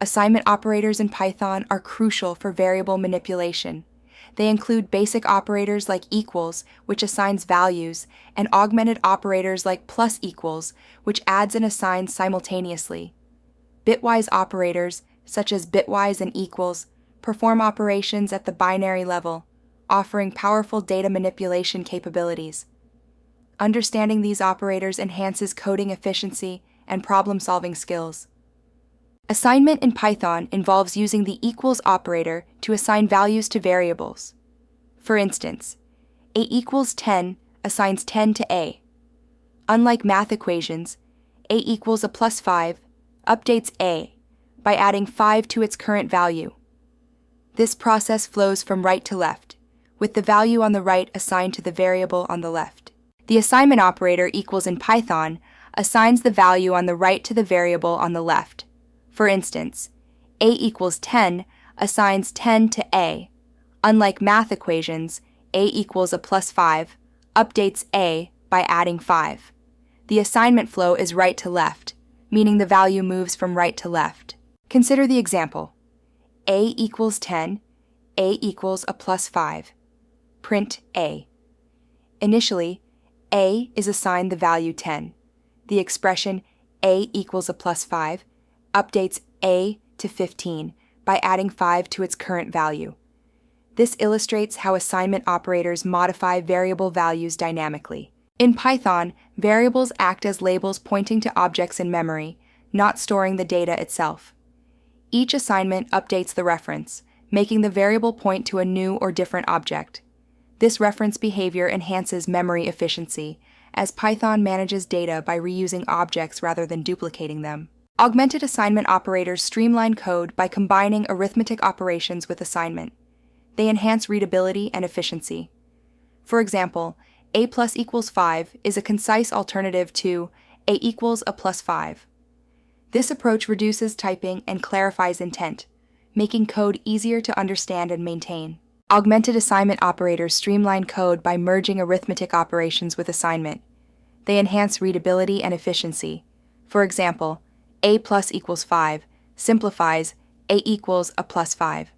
Assignment operators in Python are crucial for variable manipulation. They include basic operators like equals, which assigns values, and augmented operators like plus equals, which adds and assigns simultaneously. Bitwise operators, such as bitwise and equals, perform operations at the binary level, offering powerful data manipulation capabilities. Understanding these operators enhances coding efficiency and problem-solving skills. Assignment in Python involves using the equals operator to assign values to variables. For instance, a equals 10 assigns 10 to a. Unlike math equations, a equals a plus 5 updates a by adding 5 to its current value. This process flows from right to left, with the value on the right assigned to the variable on the left. The assignment operator equals in Python assigns the value on the right to the variable on the left. For instance, a equals 10 assigns 10 to a. Unlike math equations, a equals a plus 5 updates a by adding 5. The assignment flow is right to left, meaning the value moves from right to left. Consider the example. A equals 10, a equals a plus 5. Print a. Initially, a is assigned the value 10. The expression a equals a plus 5 updates a to 15 by adding 5 to its current value. This illustrates how assignment operators modify variable values dynamically. In Python, variables act as labels pointing to objects in memory, not storing the data itself. Each assignment updates the reference, making the variable point to a new or different object. This reference behavior enhances memory efficiency, as Python manages data by reusing objects rather than duplicating them. Augmented assignment operators streamline code by combining arithmetic operations with assignment. They enhance readability and efficiency. For example, a plus equals 5 is a concise alternative to a equals a plus 5. This approach reduces typing and clarifies intent, making code easier to understand and maintain. Augmented assignment operators streamline code by merging arithmetic operations with assignment. They enhance readability and efficiency. For example, a plus equals 5 simplifies a equals a plus 5.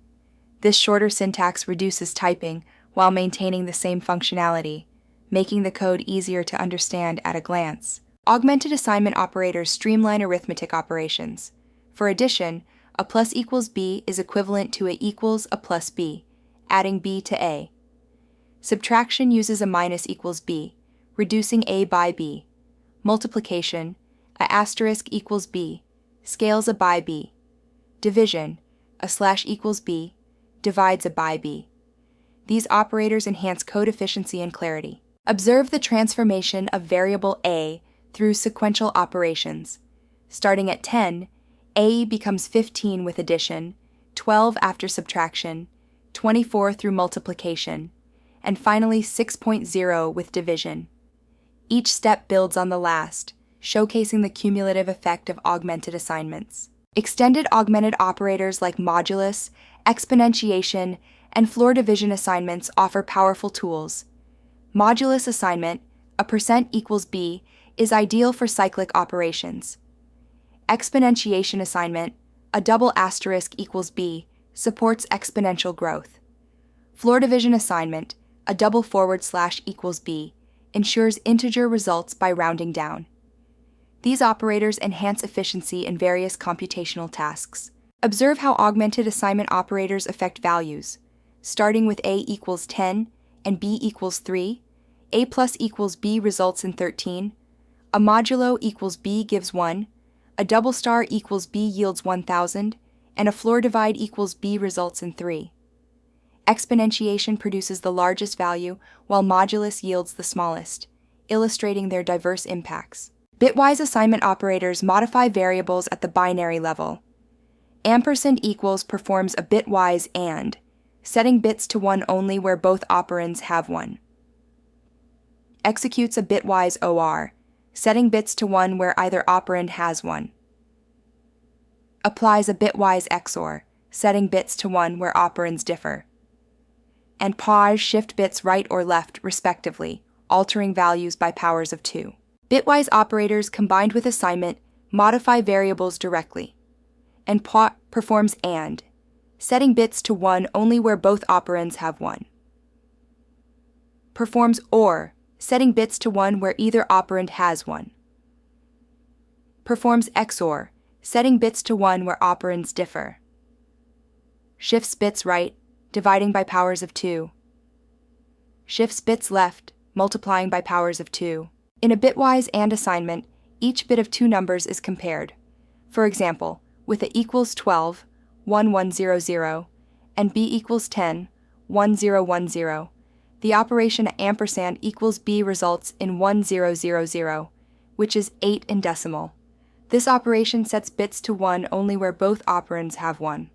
This shorter syntax reduces typing while maintaining the same functionality, making the code easier to understand at a glance. Augmented assignment operators streamline arithmetic operations. For addition, a plus equals b is equivalent to a equals a plus b, adding b to a. Subtraction uses a minus equals b, reducing a by b. Multiplication, a asterisk equals b, scales a by b. Division, a slash equals b, divides a by b. These operators enhance code efficiency and clarity. Observe the transformation of variable a through sequential operations. Starting at 10, a becomes 15 with addition, 12 after subtraction, 24 through multiplication, and finally 6.0 with division. Each step builds on the last, showcasing the cumulative effect of augmented assignments. Extended augmented operators like modulus, exponentiation, and floor division assignments offer powerful tools. Modulus assignment, a percent equals b, is ideal for cyclic operations. Exponentiation assignment, a double asterisk equals b, supports exponential growth. Floor division assignment, a double forward slash equals b, ensures integer results by rounding down. These operators enhance efficiency in various computational tasks. Observe how augmented assignment operators affect values. Starting with a equals 10 and b equals 3, a plus equals b results in 13, a modulo equals b gives 1, a double star equals b yields 1000, and a floor divide equals b results in 3. Exponentiation produces the largest value, while modulus yields the smallest, illustrating their diverse impacts. Bitwise assignment operators modify variables at the binary level. Ampersand equals performs a bitwise AND, setting bits to 1 only where both operands have 1. Executes a bitwise OR, setting bits to 1 where either operand has 1. Applies a bitwise XOR, setting bits to 1 where operands differ. And pause shift bits right or left, respectively, altering values by powers of 2. Bitwise operators combined with assignment modify variables directly. and pot performs AND, setting bits to 1 only where both operands have 1. Performs OR, setting bits to 1 where either operand has 1. Performs XOR, setting bits to 1 where operands differ. Shifts bits right, dividing by powers of 2. Shifts bits left, multiplying by powers of 2. In a bitwise AND assignment, each bit of two numbers is compared. For example, with A equals 12, 1100, and B equals 10, 1010, the operation ampersand equals B results in 1000, which is 8 in decimal. This operation sets bits to 1 only where both operands have 1.